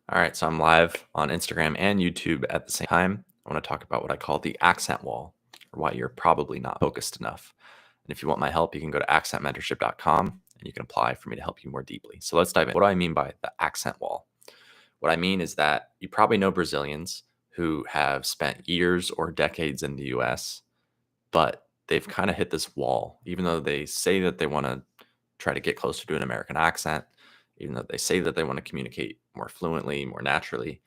All right, so I'm live on Instagram and YouTube at the same time. I want to talk about what I call the accent wall, or why you're probably not focused enough. And if you want my help, you can go to accentmentorship.com and you can apply for me to help you more deeply. So let's dive in. What do I mean by the accent wall? What I mean is that you probably know Brazilians who have spent years or decades in the US, but they've kind of hit this wall, even though they say that they want to try to get closer to an American accent, even though they say that they want to communicate more fluently, more naturally.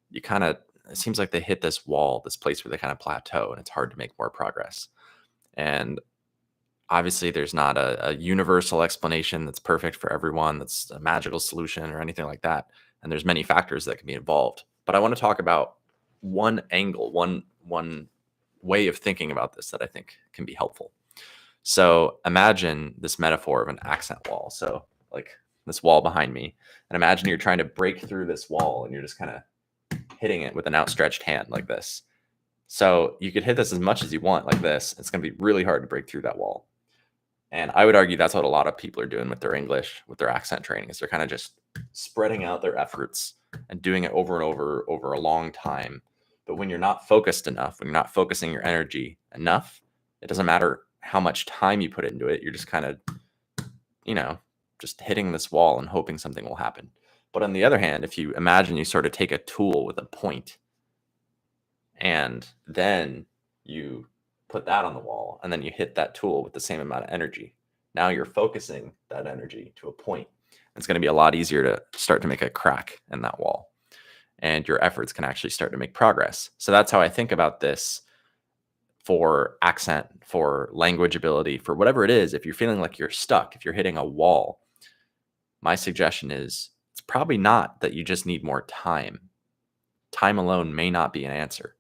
You kind of, it seems like they hit this wall, this place where they kind of plateau, and it's hard to make more progress. And obviously, there's not a universal explanation that's perfect for everyone, that's a magical solution or anything like that. And there's many factors that can be involved. But I want to talk about one angle, one way of thinking about this that I think can be helpful. So imagine this metaphor of an accent wall. So like this wall behind me, and imagine you're trying to break through this wall and you're just kind of hitting it with an outstretched hand like this. So you could hit this as much as you want like this. It's going to be really hard to break through that wall. And I would argue that's what a lot of people are doing with their English, with their accent training, is they're kind of just spreading out their efforts and doing it over and over a long time. But when you're not focused enough, when you're not focusing your energy enough, it doesn't matter how much time you put into it. You're just kind of, you know, just hitting this wall and hoping something will happen. But on the other hand, if you imagine you sort of take a tool with a point and then you put that on the wall and then you hit that tool with the same amount of energy. Now you're focusing that energy to a point. It's going to be a lot easier to start to make a crack in that wall, and your efforts can actually start to make progress. So that's how I think about this for accent, for language ability, for whatever it is. If you're feeling like you're stuck, if you're hitting a wall, my suggestion is it's probably not that you just need more time. Time alone may not be an answer.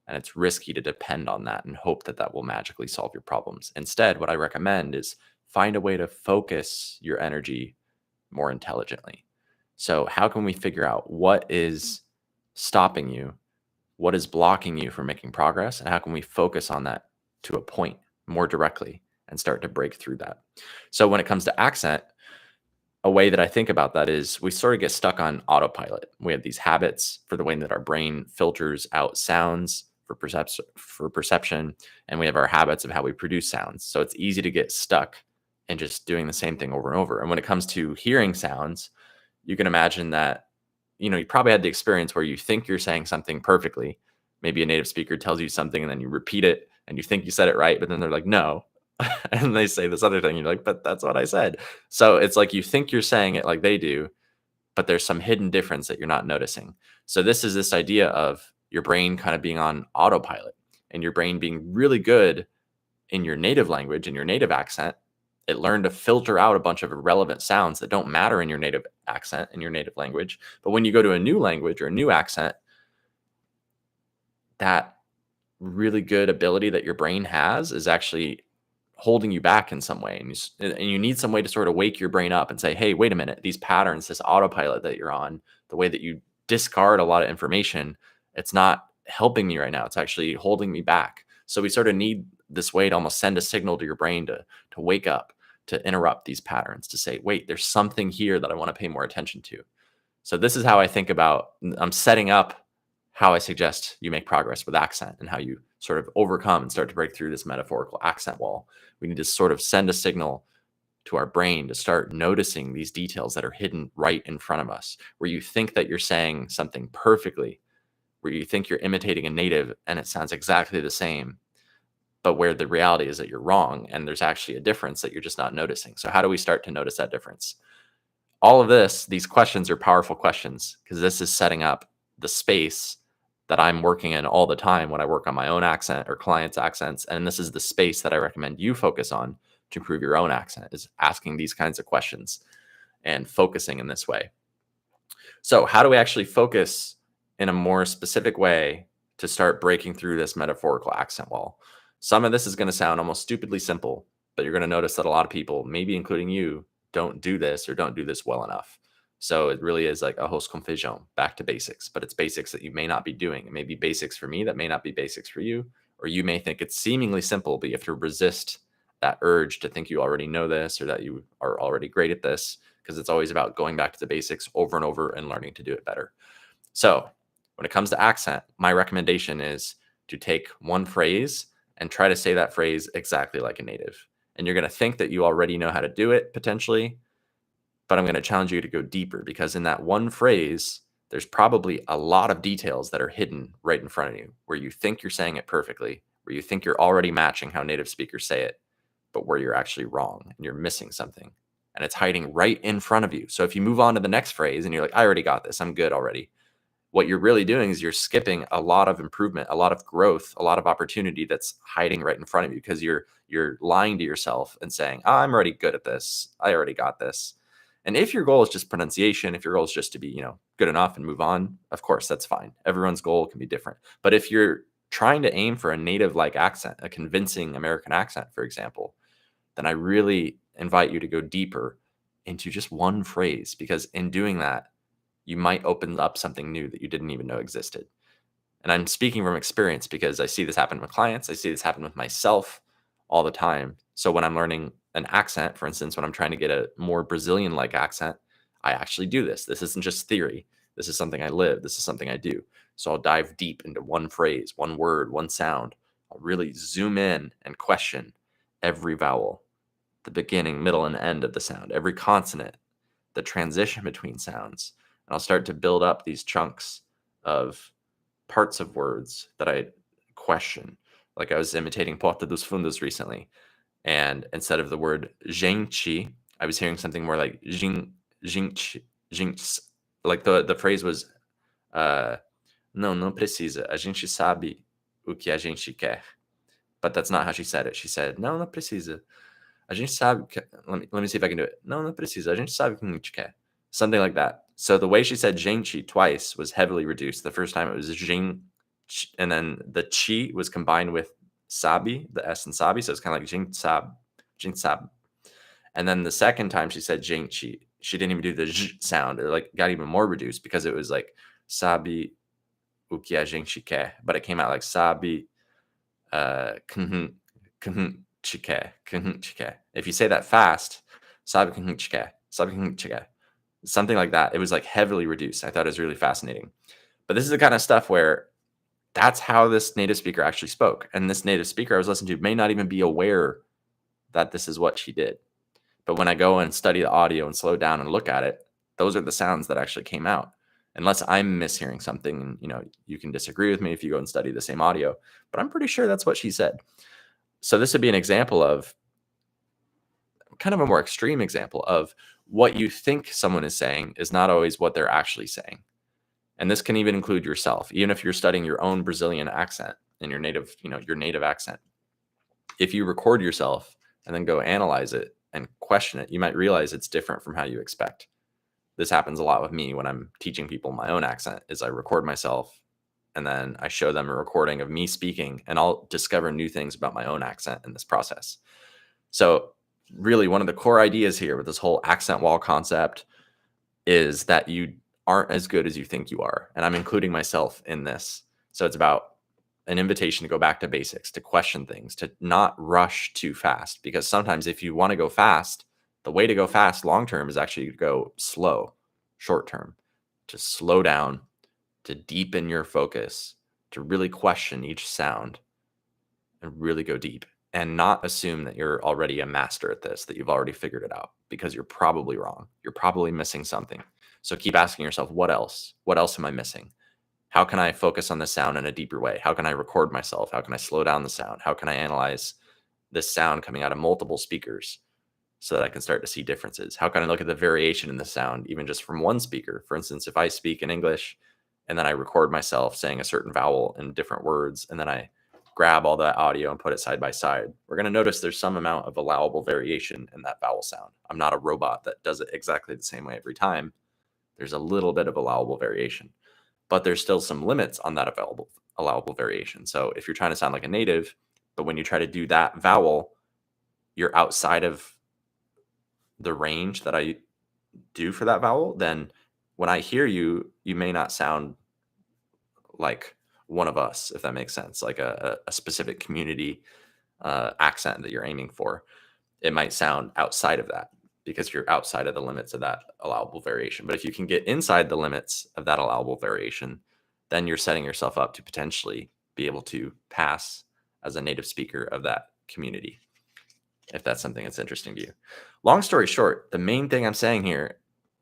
And it's risky to depend on that and hope that that will magically solve your problems. Instead, what I recommend is find a way to focus your energy more intelligently. So, how can we figure out what is stopping you? What is blocking you from making progress? And how can we focus on that to a point more directly and start to break through that? So, when it comes to accent, a way that I think about that is we sort of get stuck on autopilot. We have these habits for the way that our brain filters out sounds for perception, and we have our habits of how we produce sounds. So it's easy to get stuck in just doing the same thing over and over. And when it comes to hearing sounds, you can imagine that you probably had the experience where you think you're saying something perfectly. Maybe a native speaker tells you something and then you repeat it and you think you said it right, but then they're like, no. And they say this other thing. You're like, but that's what I said. So it's like you think you're saying it like they do, but there's some hidden difference that you're not noticing. So this is this idea of your brain kind of being on autopilot and your brain being really good in your native language, in your native accent. It learned to filter out a bunch of irrelevant sounds that don't matter in your native accent, in your native language. But when you go to a new language or a new accent, that really good ability that your brain has is actually holding you back in some way. And you need some way to sort of wake your brain up and say, hey, wait a minute, these patterns, this autopilot that you're on, the way that you discard a lot of information, it's not helping me right now. It's actually holding me back. So we sort of need this way to almost send a signal to your brain to wake up, to interrupt these patterns, to say, wait, there's something here that I want to pay more attention to. So this is how I think about, I'm setting up how I suggest you make progress with accent and how you sort of overcome and start to break through this metaphorical accent wall. We need to sort of send a signal to our brain to start noticing these details that are hidden right in front of us, where you think that you're saying something perfectly, where you think you're imitating a native and it sounds exactly the same, but where the reality is that you're wrong and there's actually a difference that you're just not noticing. So how do we start to notice that difference? All of this, these questions are powerful questions because this is setting up the space that I'm working in all the time when I work on my own accent or clients' accents. And this is the space that I recommend you focus on to improve your own accent, is asking these kinds of questions and focusing in this way. So how do we actually focus in a more specific way to start breaking through this metaphorical accent wall? Some of this is going to sound almost stupidly simple, but you're going to notice that a lot of people, maybe including you, don't do this or don't do this well enough. So it really is like a host confusion, back to basics, but it's basics that you may not be doing. It may be basics for me that may not be basics for you, or you may think it's seemingly simple, but you have to resist that urge to think you already know this or that you are already great at this, because it's always about going back to the basics over and over and learning to do it better. So when it comes to accent, my recommendation is to take one phrase and try to say that phrase exactly like a native. And you're going to think that you already know how to do it potentially, but I'm going to challenge you to go deeper, because in that one phrase, there's probably a lot of details that are hidden right in front of you where you think you're saying it perfectly, where you think you're already matching how native speakers say it, but where you're actually wrong and you're missing something. And it's hiding right in front of you. So if you move on to the next phrase and you're like, I already got this, I'm good already. What you're really doing is you're skipping a lot of improvement, a lot of growth, a lot of opportunity that's hiding right in front of you, because you're lying to yourself and saying, oh, I'm already good at this. I already got this. And if your goal is just pronunciation, if your goal is just to be, good enough and move on, of course, that's fine. Everyone's goal can be different. But if you're trying to aim for a native-like accent, a convincing American accent, for example, then I really invite you to go deeper into just one phrase, because in doing that, you might open up something new that you didn't even know existed. And I'm speaking from experience because I see this happen with clients. I see this happen with myself all the time. So when I'm learning an accent, for instance, when I'm trying to get a more Brazilian-like accent, I actually do this. This isn't just theory. This is something I live. This is something I do. So I'll dive deep into one phrase, one word, one sound. I'll really zoom in and question every vowel, the beginning, middle, and end of the sound, every consonant, the transition between sounds. And I'll start to build up these chunks of parts of words that I question. Like I was imitating Porta dos Fundos recently, and instead of the word gente, I was hearing something more like gente, gente. Like the phrase was, uh, não precisa, a gente sabe o que a gente quer. But that's not how she said it. She said, não precisa. A gente sabe que, let me see if I can do it. Não precisa. A gente sabe que a gente quer. Something like that. So the way she said gente twice was heavily reduced. The first time it was gente, and then the chi was combined with sabi, the S and sabi. So it's kind of like gente sab. And then the second time she said gente, she didn't even do the j sound. It like got even more reduced, because it was like sabi o que a gente quer, but it came out like sabi chike. If you say that fast, something like that, it was like heavily reduced. I thought it was really fascinating. But this is the kind of stuff where that's how this native speaker actually spoke. And this native speaker I was listening to may not even be aware that this is what she did. But when I go and study the audio and slow down and look at it, those are the sounds that actually came out. Unless I'm mishearing something, and you can disagree with me if you go and study the same audio, but I'm pretty sure that's what she said. So this would be an example of kind of a more extreme example of what you think someone is saying is not always what they're actually saying. And this can even include yourself, even if you're studying your own Brazilian accent and your native accent. If you record yourself and then go analyze it and question it, you might realize it's different from how you expect. This happens a lot with me when I'm teaching people my own accent, is I record myself and then I show them a recording of me speaking, and I'll discover new things about my own accent in this process. So really, one of the core ideas here with this whole accent wall concept is that you aren't as good as you think you are. And I'm including myself in this. So it's about an invitation to go back to basics, to question things, to not rush too fast. Because sometimes if you want to go fast, the way to go fast long-term is actually to go slow short-term, to slow down, to deepen your focus, to really question each sound and really go deep, and not assume that you're already a master at this, that you've already figured it out, because you're probably wrong. You're probably missing something. So keep asking yourself, what else? What else am I missing? How can I focus on the sound in a deeper way? How can I record myself? How can I slow down the sound? How can I analyze this sound coming out of multiple speakers so that I can start to see differences? How can I look at the variation in the sound, even just from one speaker? For instance, if I speak in English and then I record myself saying a certain vowel in different words, and then I grab all that audio and put it side by side, we're going to notice there's some amount of allowable variation in that vowel sound. I'm not a robot that does it exactly the same way every time. There's a little bit of allowable variation, but there's still some limits on that allowable variation. So if you're trying to sound like a native, but when you try to do that vowel, you're outside of the range that I do for that vowel, then when I hear you, you may not sound like one of us, if that makes sense, like a specific community accent that you're aiming for. It might sound outside of that. because you're outside of the limits of that allowable variation. But if you can get inside the limits of that allowable variation, then you're setting yourself up to potentially be able to pass as a native speaker of that community, if that's something that's interesting to you. Long story short, the main thing I'm saying here,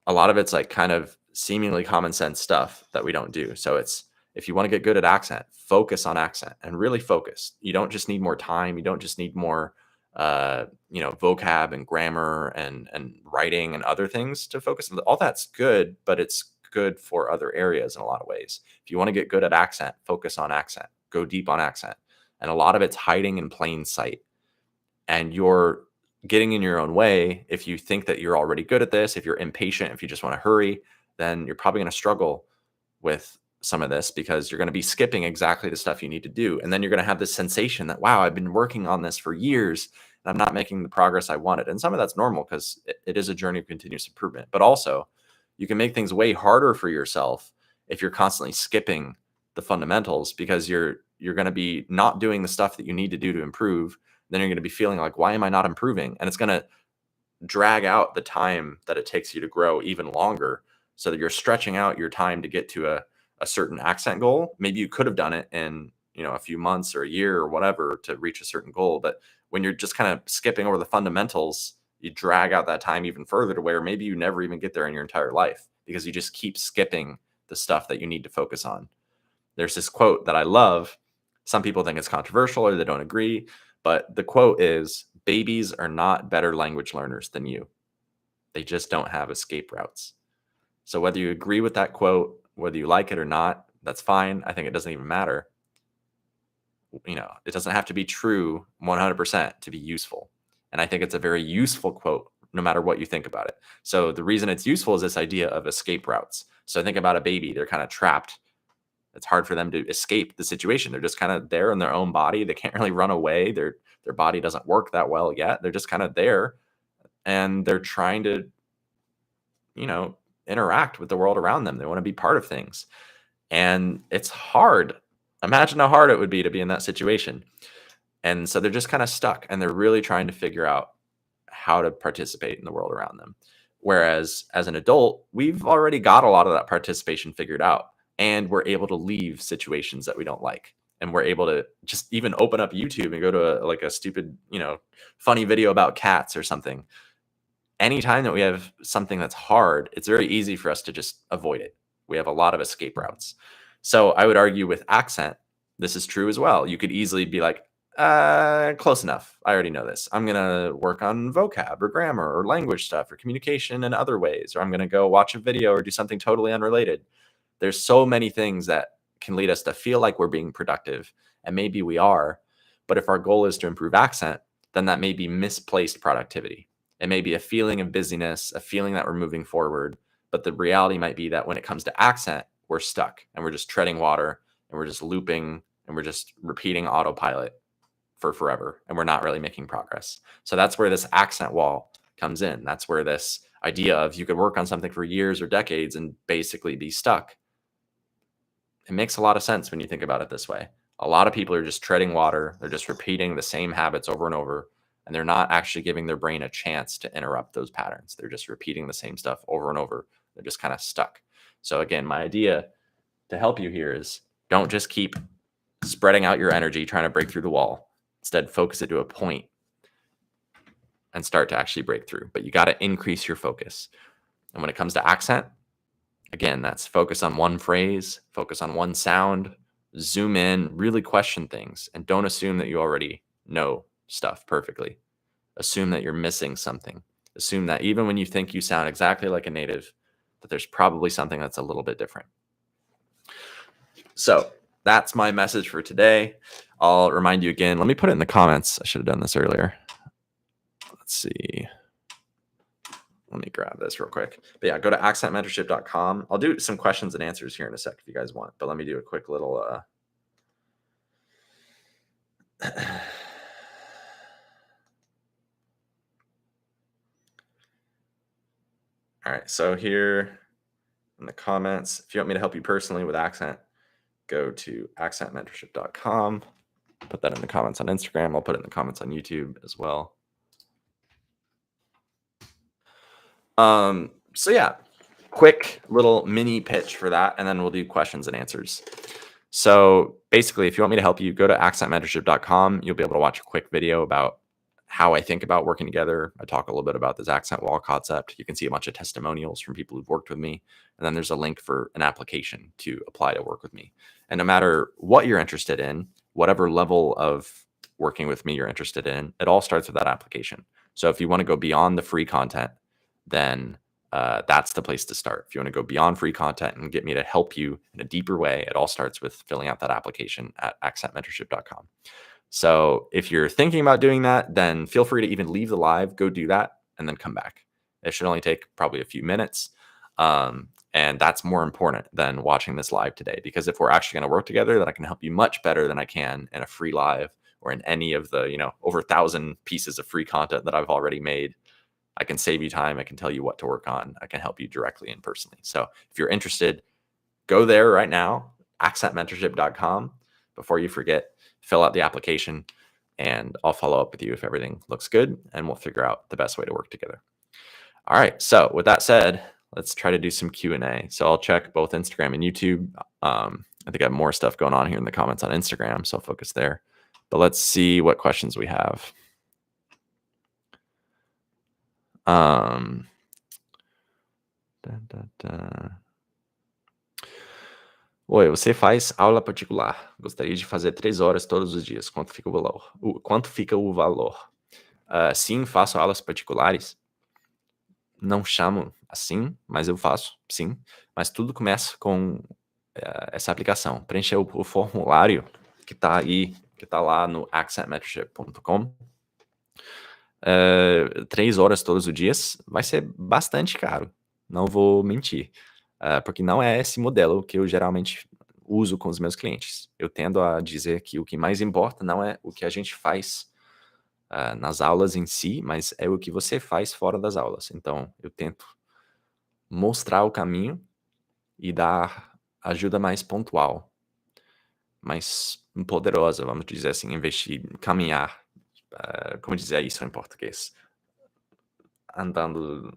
a lot of it's like kind of seemingly common sense stuff that we don't do. So it's, if you want to get good at accent, focus on accent and really focus. You don't just need more time. You don't just need more, vocab and grammar and writing and other things to focus on. All that's good, but it's good for other areas in a lot of ways. If you want to get good at accent, focus on accent. Go deep on accent. And a lot of it's hiding in plain sight. And you're getting in your own way. If you think that you're already good at this, if you're impatient, if you just want to hurry, then you're probably going to struggle with some of this because you're going to be skipping exactly the stuff you need to do. And then you're going to have this sensation that, wow, I've been working on this for years and I'm not making the progress I wanted. And some of that's normal because it is a journey of continuous improvement. But also, you can make things way harder for yourself if you're constantly skipping the fundamentals because you're going to be not doing the stuff that you need to do to improve. Then you're going to be feeling like, why am I not improving? And it's going to drag out the time that it takes you to grow even longer, so that you're stretching out your time to get to a certain accent goal. Maybe you could have done it in, a few months or a year or whatever to reach a certain goal. But when you're just kind of skipping over the fundamentals, you drag out that time even further to where maybe you never even get there in your entire life because you just keep skipping the stuff that you need to focus on. There's this quote that I love. Some people think it's controversial or they don't agree, but the quote is, babies are not better language learners than you. They just don't have escape routes. So whether you agree with that quote, whether you like it or not, that's fine. I think it doesn't even matter. It doesn't have to be true 100% to be useful. And I think it's a very useful quote, no matter what you think about it. So the reason it's useful is this idea of escape routes. So think about a baby. They're kind of trapped. It's hard for them to escape the situation. They're just kind of there in their own body. They can't really run away. Their body doesn't work that well yet. They're just kind of there, and they're trying to, interact with the world around them. They want to be part of things, and it's hard. Imagine how hard it would be to be in that situation. And so they're just kind of stuck, and they're really trying to figure out how to participate in the world around them. Whereas as an adult, we've already got a lot of that participation figured out. And we're able to leave situations that we don't like. And we're able to just even open up YouTube and go to a stupid, funny video about cats or something. Anytime that we have something that's hard, it's very easy for us to just avoid it. We have a lot of escape routes. So I would argue with accent, this is true as well. You could easily be like, close enough. I already know this. I'm going to work on vocab or grammar or language stuff or communication in other ways. Or I'm going to go watch a video or do something totally unrelated. There's so many things that can lead us to feel like we're being productive, and maybe we are. But if our goal is to improve accent, then that may be misplaced productivity. It may be a feeling of busyness, a feeling that we're moving forward. But the reality might be that when it comes to accent, we're stuck and we're just treading water and we're just looping and we're just repeating autopilot for forever. And we're not really making progress. So that's where this accent wall comes in. That's where this idea of you could work on something for years or decades and basically be stuck. It makes a lot of sense when you think about it this way. A lot of people are just treading water. They're just repeating the same habits over and over, and they're not actually giving their brain a chance to interrupt those patterns. They're just repeating the same stuff over and over. They're just kind of stuck. So again, my idea to help you here is don't just keep spreading out your energy trying to break through the wall. Instead, focus it to a point and start to actually break through. But you got to increase your focus. And when it comes to accent, again, that's focus on one phrase, focus on one sound, zoom in, really question things, and don't assume that you already know stuff perfectly. Assume that you're missing something. Assume that even when you think you sound exactly like a native, that there's probably something that's a little bit different. So that's my message for today. I'll remind you again. Let me put it in the comments. I should have done this earlier. Let's see. Let me grab this real quick. But yeah, go to accentmentorship.com. I'll do some questions and answers here in a sec if you guys want. But let me do a quick little All right, so here in the comments, if you want me to help you personally with accent, go to accentmentorship.com. Put that in the comments on Instagram. I'll put it in the comments on YouTube as well. So yeah, quick little mini pitch for that, and then we'll do questions and answers. So basically, if you want me to help you, go to accentmentorship.com. You'll be able to watch a quick video about how I think about working together. I talk a little bit about this accent wall concept. You can see a bunch of testimonials from people who've worked with me. And then there's a link for an application to apply to work with me. And no matter what you're interested in, whatever level of working with me you're interested in, it all starts with that application. So if you want to go beyond the free content, then that's the place to start. If you want to go beyond free content and get me to help you in a deeper way, it all starts with filling out that application at accentmentorship.com. So if you're thinking about doing that, then feel free to even leave the live, go do that, and then come back. It should only take probably a few minutes. And that's more important than watching this live today, because if we're actually going to work together, then I can help you much better than I can in a free live or in any of the, over 1,000 pieces of free content that I've already made. I can save you time. I can tell you what to work on. I can help you directly and personally. So if you're interested, go there right now, accentmentorship.com. Before you forget, fill out the application, and I'll follow up with you if everything looks good, and we'll figure out the best way to work together. All right. So with that said, let's try to do some Q&A. So I'll check both Instagram and YouTube. I think I have more stuff going on here in the comments on Instagram, so I'll focus there. But let's see what questions we have. Oi, você faz aula particular. Gostaria de fazer 3 horas todos os dias. Quanto fica o valor? Quanto fica o valor? Sim, faço aulas particulares. Não chamo assim, mas eu faço, sim. Mas tudo começa com essa aplicação. Preencher o formulário que está aí, que está lá no accentmentorship.com. 3 horas todos os dias vai ser bastante caro. Não vou mentir. Porque não é esse modelo que eu geralmente uso com os meus clientes. Eu tendo a dizer que o que mais importa não é o que a gente faz nas aulas em si, mas é o que você faz fora das aulas. Então, eu tento mostrar o caminho e dar ajuda mais pontual, mais poderosa, vamos dizer assim, investir, caminhar. Como dizer isso em português? Andando.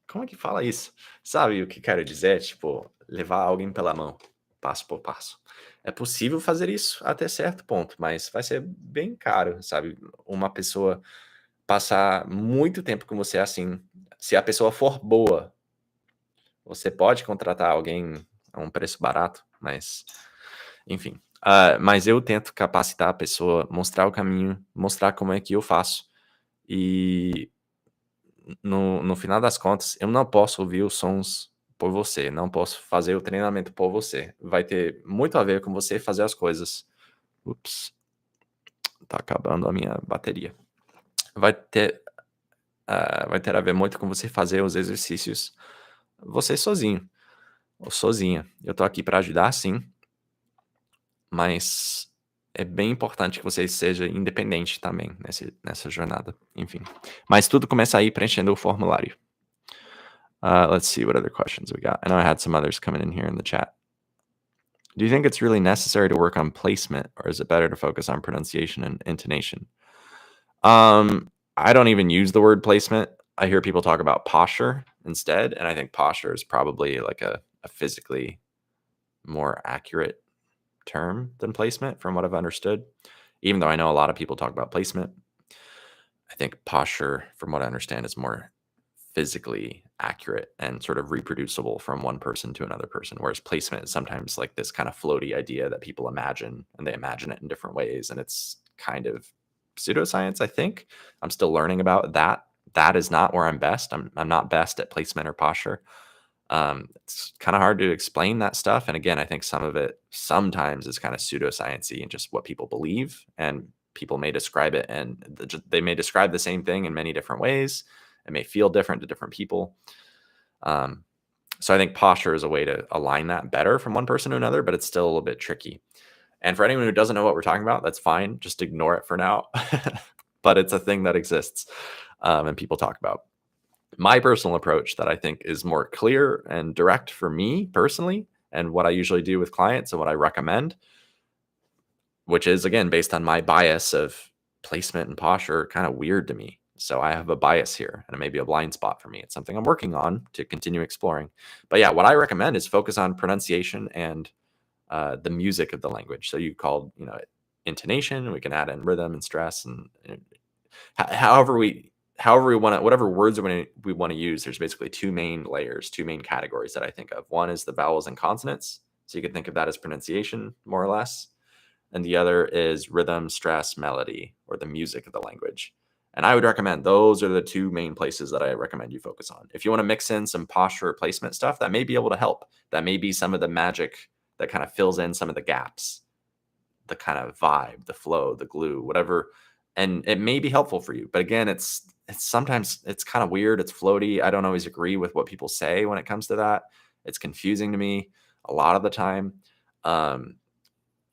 Como é que fala isso? Sabe o que quero dizer? Tipo, levar alguém pela mão, passo por passo. É possível fazer isso até certo ponto, mas vai ser bem caro, sabe? Uma pessoa passar muito tempo com você assim, se a pessoa for boa, você pode contratar alguém a um preço barato, mas enfim. Mas eu tento capacitar a pessoa, mostrar o caminho, mostrar como é que eu faço. E no final das contas, eu não posso ouvir os sons por você, não posso fazer o treinamento por você. Vai ter muito a ver com você fazer as coisas. Ups, tá acabando a minha bateria. Vai ter a ver muito com você fazer os exercícios você sozinho ou sozinha. Eu tô aqui para ajudar, sim, mas é bem importante que você seja independente também nessa jornada. Enfim, mas tudo começa aí preenchendo o formulário. Let's see what other questions we got. I know I had some others coming in here in the chat. Do you think it's really necessary to work on placement, or is it better to focus on pronunciation and intonation? I don't even use the word placement. I hear people talk about posture instead, and I think posture is probably like a physically more accurate term than placement from what I've understood. Even though I know a lot of people talk about placement, I think posture, from what I understand, is more physically accurate and sort of reproducible from one person to another person, whereas placement is sometimes like this kind of floaty idea that people imagine, and they imagine it in different ways, and it's kind of pseudoscience. I think I'm still learning about that. That is not where I'm best. I'm not best at placement or posture. It's kind of hard to explain that stuff, and again, I think some of it sometimes is kind of pseudosciency and just what people believe, and people may describe it, and they may describe the same thing in many different ways. It may feel different to different people. So I think posture is a way to align that better from one person to another, but it's still a little bit tricky. And for anyone who doesn't know what we're talking about, that's fine. Just ignore it for now. But it's a thing that exists, and people talk about. My personal approach that I think is more clear and direct for me personally, and what I usually do with clients and what I recommend, which is, again, based on my bias of placement and posture, kind of weird to me. So I have a bias here, and it may be a blind spot for me. It's something I'm working on to continue exploring. But yeah, what I recommend is focus on pronunciation and the music of the language. So you called, intonation. We can add in rhythm and stress, and however we want to, whatever words we want to use. There's basically two main layers, two main categories that I think of. One is the vowels and consonants. So you can think of that as pronunciation, more or less. And the other is rhythm, stress, melody, or the music of the language. And I would recommend those are the two main places that I recommend you focus on. If you want to mix in some posture replacement stuff, that may be able to help. That may be some of the magic that kind of fills in some of the gaps, the kind of vibe, the flow, the glue, whatever. And it may be helpful for you. But again, it's sometimes it's kind of weird. It's floaty. I don't always agree with what people say when it comes to that. It's confusing to me a lot of the time. Um,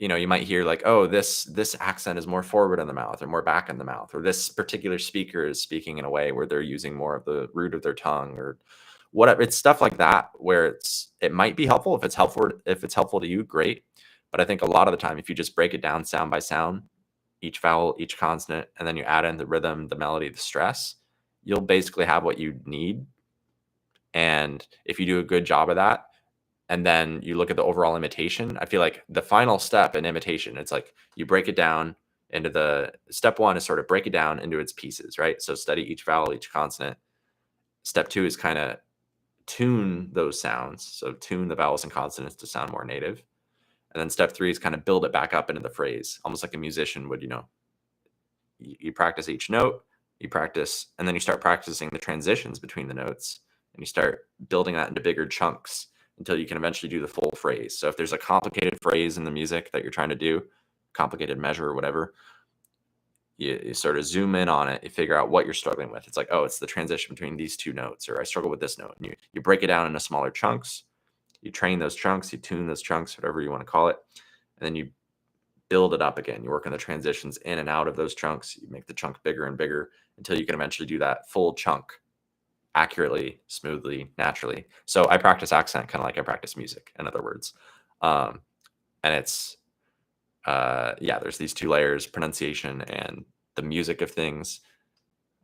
you might hear like, oh, this accent is more forward in the mouth or more back in the mouth, or this particular speaker is speaking in a way where they're using more of the root of their tongue or whatever. It's stuff like that where it might be helpful. If it's helpful to you, great. But I think a lot of the time, if you just break it down sound by sound, each vowel, each consonant, and then you add in the rhythm, the melody, the stress, you'll basically have what you need. And if you do a good job of that, and then you look at the overall imitation, I feel like the final step in imitation, it's like you break it down into the step one is sort of break it down into its pieces, right? So study each vowel, each consonant. Step two is kind of tune those sounds. So tune the vowels and consonants to sound more native. And then step three is kind of build it back up into the phrase, almost like a musician would, you practice each note, you practice, and then you start practicing the transitions between the notes, and you start building that into bigger chunks until you can eventually do the full phrase. So if there's a complicated phrase in the music that you're trying to do, complicated measure or whatever, you sort of zoom in on it, you figure out what you're struggling with. It's like, oh, it's the transition between these two notes, or I struggle with this note. And you break it down into smaller chunks, you train those chunks, you tune those chunks, whatever you want to call it, and then you build it up again. You work on the transitions in and out of those chunks. You make the chunk bigger and bigger until you can eventually do that full chunk accurately, smoothly, naturally. So I practice accent kind of like I practice music, in other words. And it's, there's these two layers, pronunciation and the music of things.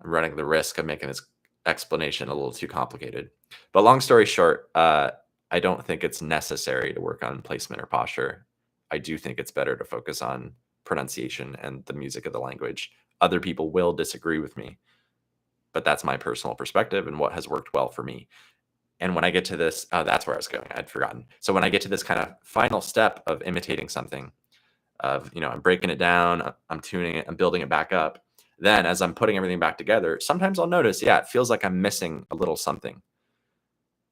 I'm running the risk of making this explanation a little too complicated. But long story short, I don't think it's necessary to work on placement or posture. I do think it's better to focus on pronunciation and the music of the language. Other people will disagree with me, but that's my personal perspective and what has worked well for me. And when I get to this, that's where I was going. I'd forgotten. So when I get to this kind of final step of imitating something, I'm breaking it down, I'm tuning it, I'm building it back up. Then as I'm putting everything back together, sometimes I'll notice, it feels like I'm missing a little something.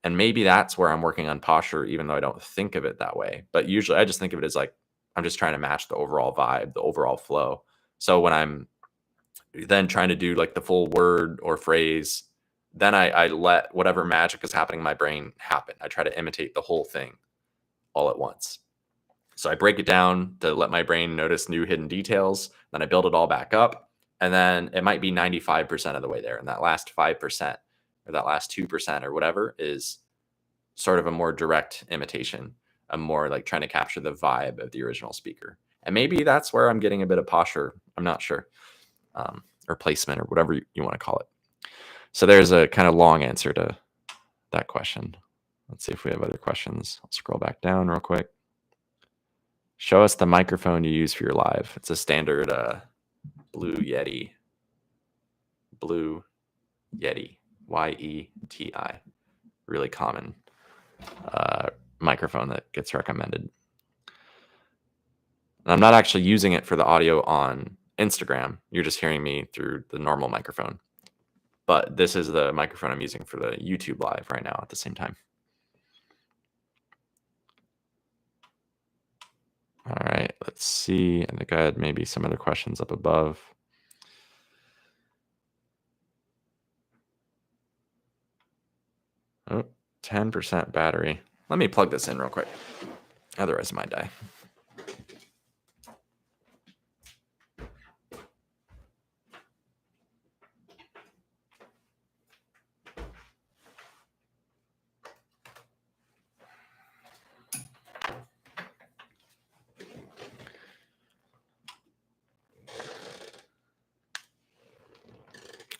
And maybe that's where I'm working on posture, even though I don't think of it that way. But usually I just think of it as like, I'm just trying to match the overall vibe, the overall flow. So when I'm then trying to do like the full word or phrase, then I let whatever magic is happening in my brain happen. I try to imitate the whole thing all at once. So I break it down to let my brain notice new hidden details. Then I build it all back up. And then it might be 95% of the way there. And that last 5% or that last 2% or whatever is sort of a more direct imitation. I'm more like trying to capture the vibe of the original speaker. And maybe that's where I'm getting a bit of posture. I'm not sure. Or placement or whatever you want to call it. So there's a kind of long answer to that question. Let's see if we have other questions. I'll scroll back down real quick. Show us the microphone you use for your live. It's a standard Blue Yeti. Blue Yeti. Yeti. Really common microphone that gets recommended. And I'm not actually using it for the audio on Instagram. You're just hearing me through the normal microphone. But this is the microphone I'm using for the YouTube live right now at the same time. All right, let's see. I think I had maybe some other questions up above. Oh, 10% battery. Let me plug this in real quick. Otherwise, it might die.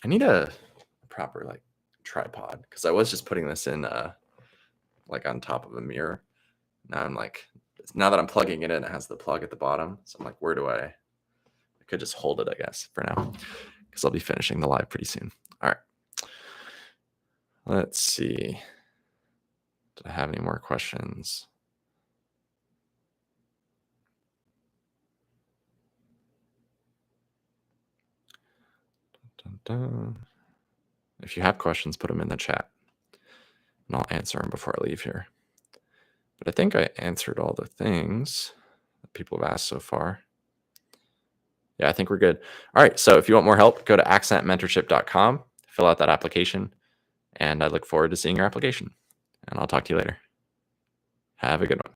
I need a proper like tripod because I was just putting this in like on top of a mirror. Now I'm like, now that I'm plugging it in, it has the plug at the bottom. So I'm like, where do I could just hold it, I guess, for now, because I'll be finishing the live pretty soon. All right. Let's see. Did I have any more questions? Dun, dun, dun. If you have questions, put them in the chat and I'll answer them before I leave here. But I think I answered all the things that people have asked so far. Yeah, I think we're good. All right. So if you want more help, go to accentmentorship.com, fill out that application, and I look forward to seeing your application. And I'll talk to you later. Have a good one.